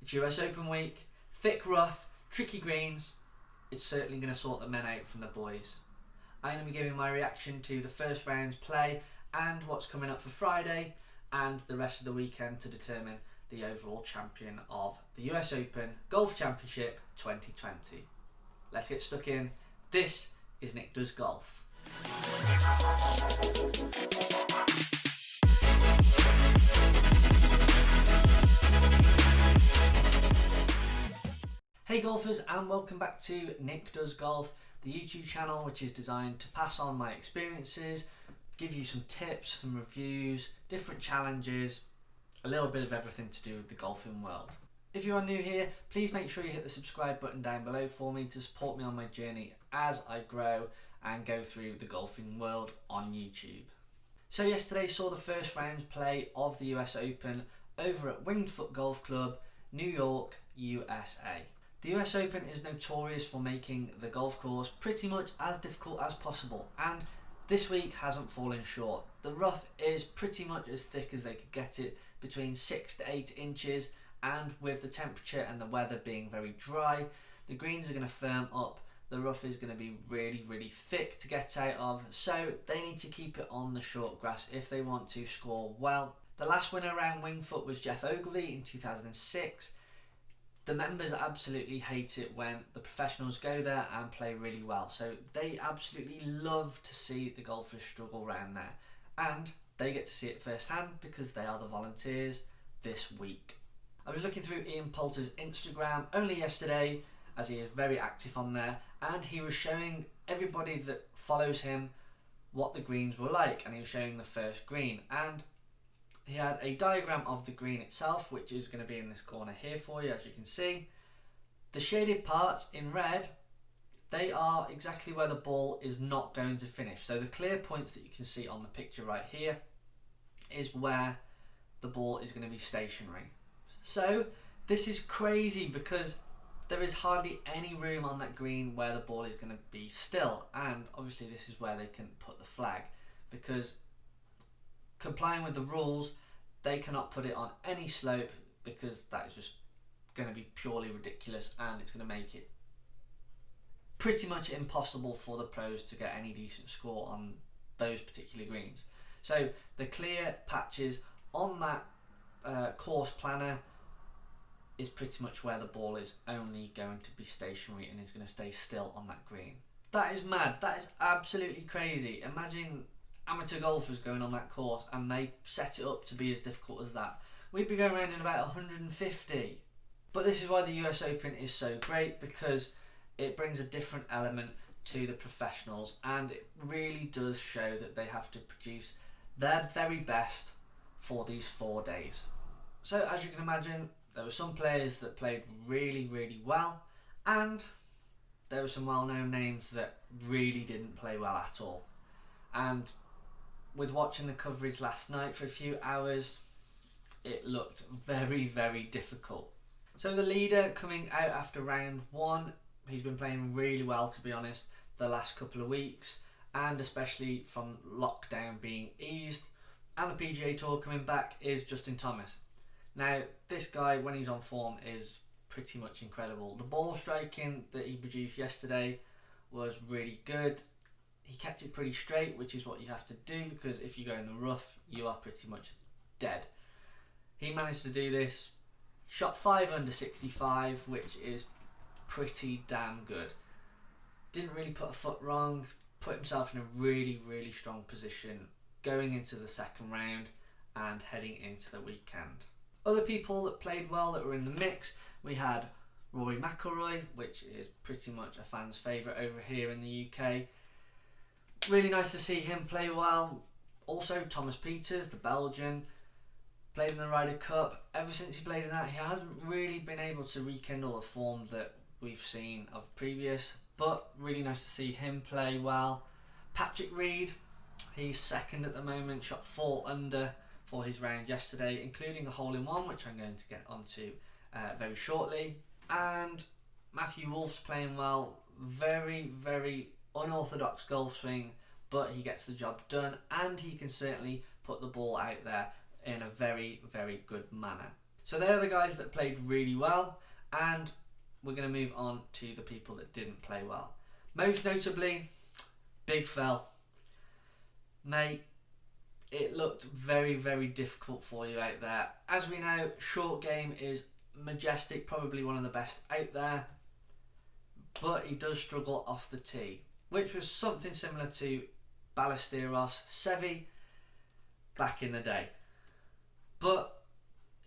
It's US Open week, thick rough, tricky greens. It's certainly going to sort the men out from the boys. I'm going to be giving my reaction to the first round's play and what's coming up for Friday and the rest of the weekend to determine the overall champion of the US Open Golf Championship 2020. Let's get stuck in. This is Nick Does Golf. Hey golfers, and welcome back to Nick Does Golf, the YouTube channel which is designed to pass on my experiences, give you some tips, some reviews, different challenges, a little bit of everything to do with the golfing world. If you are new here, please make sure you hit the subscribe button down below for me to support me on my journey as I grow and go through the golfing world on YouTube. So yesterday saw the first round's play of the US Open over at Winged Foot Golf Club, New York, USA. The US Open is notorious for making the golf course pretty much as difficult as possible, and this week hasn't fallen short. The rough is pretty much as thick as they could get it, between 6 to 8 inches, and with the temperature and the weather being very dry, the greens are going to firm up. The rough is going to be really thick to get out of, so they need to keep it on the short grass if they want to score well. The last winner around Winged Foot was Jeff Ogilvy in 2006. The members absolutely hate it when the professionals go there and play really well, so they absolutely love to see the golfers struggle around there, and they get to see it firsthand because they are the volunteers this week. I was looking through Ian Poulter's Instagram only yesterday, as he is very active on there, and he was showing everybody that follows him what the greens were like, and he was showing the first green, and he had a diagram of the green itself, which is going to be in this corner here for you, as you can see. The shaded parts in red, they are exactly where the ball is not going to finish. So the clear points that you can see on the picture right here is where the ball is going to be stationary. So this is crazy because there is hardly any room on that green where the ball is going to be still, and obviously this is where they can put the flag, because complying with the rules, they cannot put it on any slope because that is just going to be purely ridiculous, and it's going to make it pretty much impossible for the pros to get any decent score on those particular greens. So the clear patches on that course planner is pretty much where the ball is only going to be stationary and is going to stay still on that green. That is mad. That is absolutely crazy. Imagine amateur golfers going on that course and they set it up to be as difficult as that. We'd be going around in about 150. But this is why the US Open is so great, because it brings a different element to the professionals, and it really does show that they have to produce their very best for these 4 days. So as you can imagine, there were some players that played really well, and there were some well-known names that really didn't play well at all. And with watching the coverage last night for a few hours, it looked very difficult. So the leader coming out after round 1, he's been playing really well, to be honest, the last couple of weeks, and especially from lockdown being eased and the PGA Tour coming back, is Justin Thomas. Now this guy, when he's on form, is pretty much incredible. The ball striking that he produced yesterday was really good. He kept it pretty straight, which is what you have to do, because if you go in the rough, you are pretty much dead. He managed to do this, shot 5 under 65, which is pretty damn good. Didn't really put a foot wrong, put himself in a really strong position going into the second round and heading into the weekend. Other people that played well that were in the mix, we had Rory McIlroy, which is pretty much a fan's favourite over here in the UK. Really nice to see him play well. Also Thomas Pieters, the Belgian, played in the Ryder Cup. Ever since he played in that, he hasn't really been able to rekindle the form that we've seen of previous, but really nice to see him play well. Patrick Reed, he's second at the moment, shot 4 under for his round yesterday, including a hole-in-one, which I'm going to get onto very shortly. And Matthew Wolff's playing well, very unorthodox golf swing, but he gets the job done, and he can certainly put the ball out there in a very good manner. So they're the guys that played really well, and we're going to move on to the people that didn't play well. Most notably, Big Phil. Mate, it looked very, very difficult for you out there. As we know, short game is majestic, probably one of the best out there, but he does struggle off the tee, which was something similar to Ballesteros, Sevi back in the day. But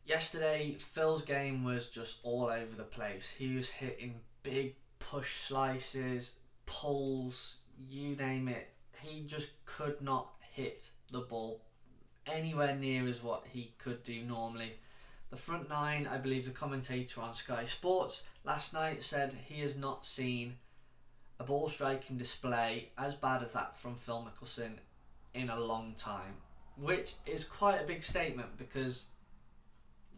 yesterday, Phil's game was just all over the place. He was hitting big push slices, pulls, you name it. He just could not hit the ball anywhere near as what he could do normally. The front nine, I believe the commentator on Sky Sports last night said he has not seen a ball striking display as bad as that from Phil Mickelson in a long time, which is quite a big statement because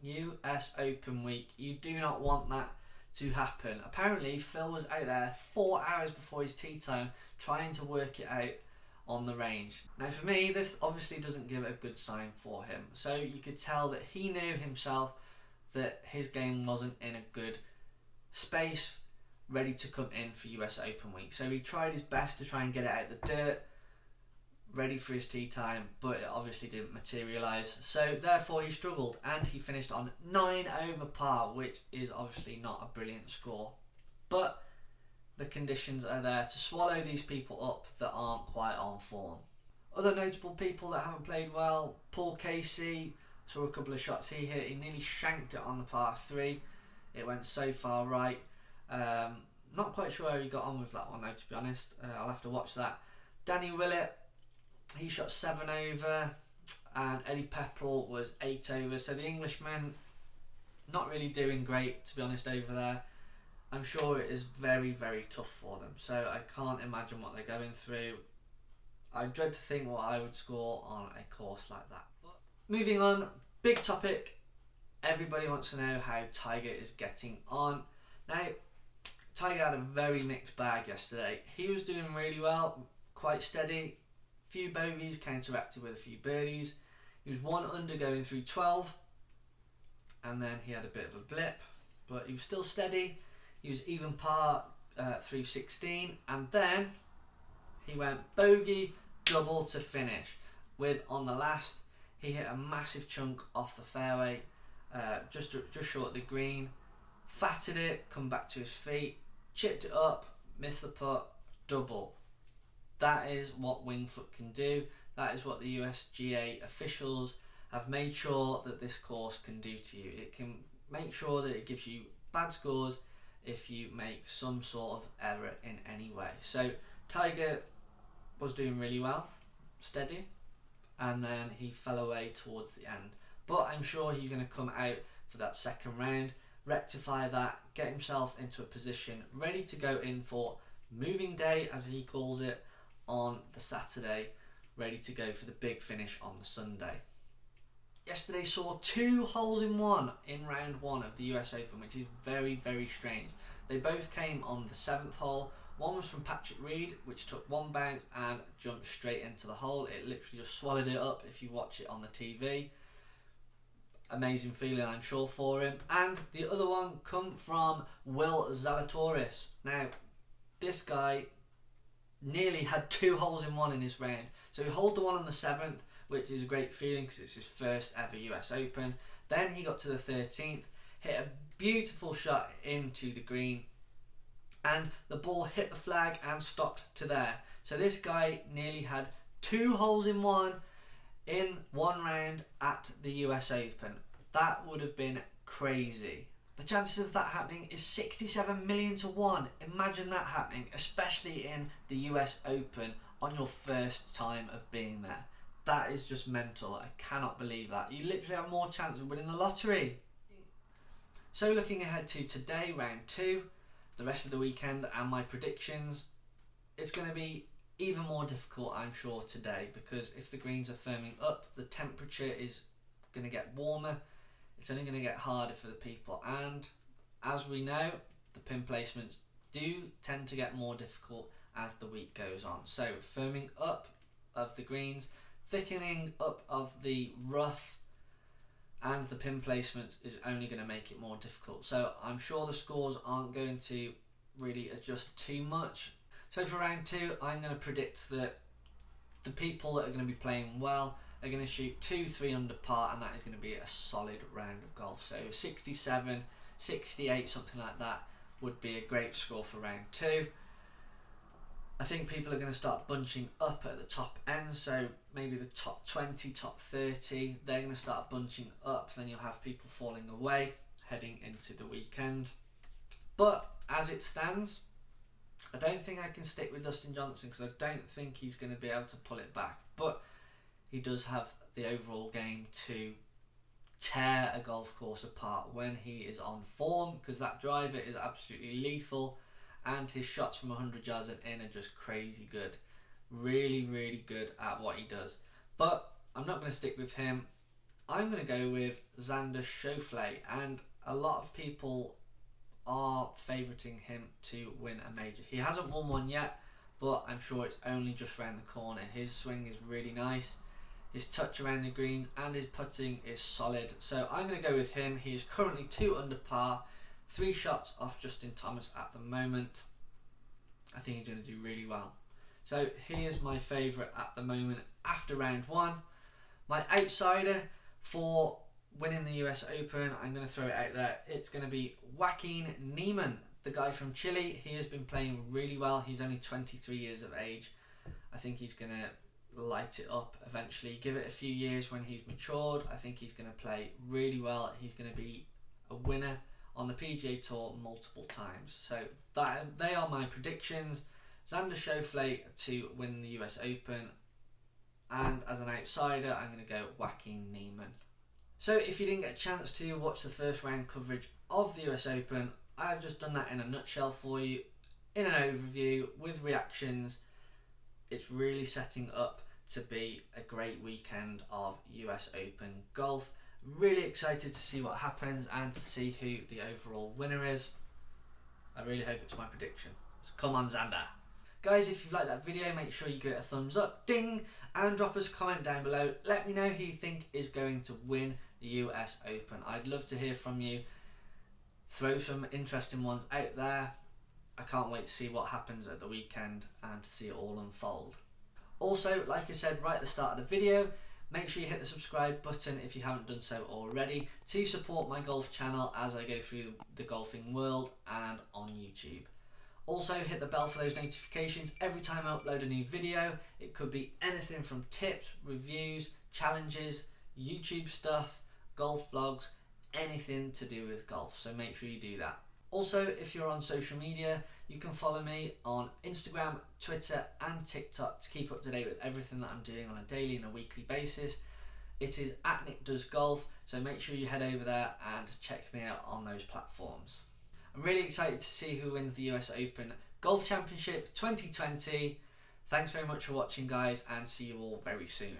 US Open week, you do not want that to happen. Apparently Phil was out there 4 hours before his tee time trying to work it out on the range. Now for me, this obviously doesn't give a good sign for him. So you could tell that he knew himself that his game wasn't in a good space, ready to come in for US Open week. So he tried his best to try and get it out the dirt, ready for his tee time, but it obviously didn't materialise. So therefore he struggled, and he finished on 9 over par, which is obviously not a brilliant score. But the conditions are there to swallow these people up that aren't quite on form. Other notable people that haven't played well, Paul Casey, saw a couple of shots he hit. He nearly shanked it on the par 3. It went so far right. Not quite sure how he got on with that one though, to be honest. I'll have to watch that. Danny Willett, he shot 7 over, and Eddie Pepperell was 8 over. So the Englishmen not really doing great, to be honest, over there. I'm sure it is very, very tough for them. So I can't imagine what they're going through. I dread to think what I would score on a course like that. But moving on, big topic. Everybody wants to know how Tiger is getting on. Now, Tiger had a very mixed bag yesterday. He was doing really well, quite steady. Few bogeys counteracted with a few birdies. He was 1 under going through 12, and then he had a bit of a blip, but he was still steady. He was even par through 16, and then he went bogey double to finish. With on the last, he hit a massive chunk off the fairway, just short of the green, fatted it, come back to his feet, chipped it up, missed the putt, double. That is what Winged Foot can do. That is what the USGA officials have made sure that this course can do to you. It can make sure that it gives you bad scores if you make some sort of error in any way. So Tiger was doing really well, steady, and then he fell away towards the end. But I'm sure he's going to come out for that second round, rectify that, get himself into a position ready to go in for moving day, as he calls it, on the Saturday, ready to go for the big finish on the Sunday. Yesterday saw 2 holes in one in round 1 of the US Open, which is very, very strange. They both came on the 7th hole. One was from Patrick Reed, which took 1 bounce and jumped straight into the hole. It literally just swallowed it up if you watch it on the TV. Amazing feeling, I'm sure, for him. And the other one come from Will Zalatoris. Now, this guy nearly had 2 holes in one in his round. So he holed the one on the 7th, which is a great feeling because it's his first ever US Open. Then he got to the 13th, hit a beautiful shot into the green, and the ball hit the flag and stopped to there. So this guy nearly had 2 holes in one in one round at the US Open. That would have been crazy. The chances of that happening is 67 million to 1. Imagine that happening, especially in the US Open on your first time of being there. That is just mental. I cannot believe that. You literally have more chance of winning the lottery. So looking ahead to today, round 2, the rest of the weekend and my predictions, it's going to be even more difficult, I'm sure, today, because if the greens are firming up, the temperature is going to get warmer. It's only going to get harder for the people, and as we know, the pin placements do tend to get more difficult as the week goes on. So firming up of the greens, thickening up of the rough, and the pin placement is only going to make it more difficult. So I'm sure the scores aren't going to really adjust too much. So for round 2, I'm going to predict that the people that are going to be playing well are going to shoot 2-3 under par, and that is going to be a solid round of golf. So 67, 68, something like that would be a great score for round 2. I think people are going to start bunching up at the top end, so maybe the top 20, top 30, they're going to start bunching up, then you'll have people falling away heading into the weekend. But as it stands, I don't think I can stick with Dustin Johnson because I don't think he's going to be able to pull it back. But he does have the overall game to tear a golf course apart when he is on form, because that driver is absolutely lethal and his shots from 100 yards and in are just crazy good. Really, really good at what he does. But I'm not going to stick with him. I'm going to go with Xander Schauffele, and a lot of people are favouriting him to win a major. He hasn't won one yet, but I'm sure it's only just around the corner. His swing is really nice. His touch around the greens and his putting is solid. So I'm going to go with him. He is currently 2 under par, 3 shots off Justin Thomas at the moment. I think he's going to do really well. So he is my favourite at the moment after round 1. My outsider for winning the US Open, I'm going to throw it out there. It's going to be Joaquin Niemann, the guy from Chile. He has been playing really well. He's only 23 years of age. I think he's going to light it up eventually. Give it a few years when he's matured. I think he's going to play really well. He's going to be a winner on the PGA Tour multiple times. So they are my predictions. Xander Schauffele to win the US Open, and as an outsider I'm going to go Joaquin Niemann. So if you didn't get a chance to watch the first round coverage of the US Open, I've just done that in a nutshell for you, in an overview with reactions. It's really setting up to be a great weekend of US Open golf. Really excited to see what happens and to see who the overall winner is. I really hope it's my prediction. So come on, Xander. Guys, if you've liked that video, make sure you give it a thumbs up, ding, and drop us a comment down below. Let me know who you think is going to win the US Open. I'd love to hear from you. Throw some interesting ones out there. I can't wait to see what happens at the weekend and to see it all unfold. Also, like I said right at the start of the video, make sure you hit the subscribe button if you haven't done so already to support my golf channel as I go through the golfing world and on YouTube. Also, hit the bell for those notifications every time I upload a new video. It could be anything from tips, reviews, challenges, YouTube stuff, golf vlogs, anything to do with golf. So make sure you do that. Also, if you're on social media, you can follow me on Instagram, Twitter and TikTok to keep up to date with everything that I'm doing on a daily and a weekly basis. It is at Nick Does Golf, so make sure you head over there and check me out on those platforms. I'm really excited to see who wins the US Open Golf Championship 2020. Thanks very much for watching, guys, and see you all very soon.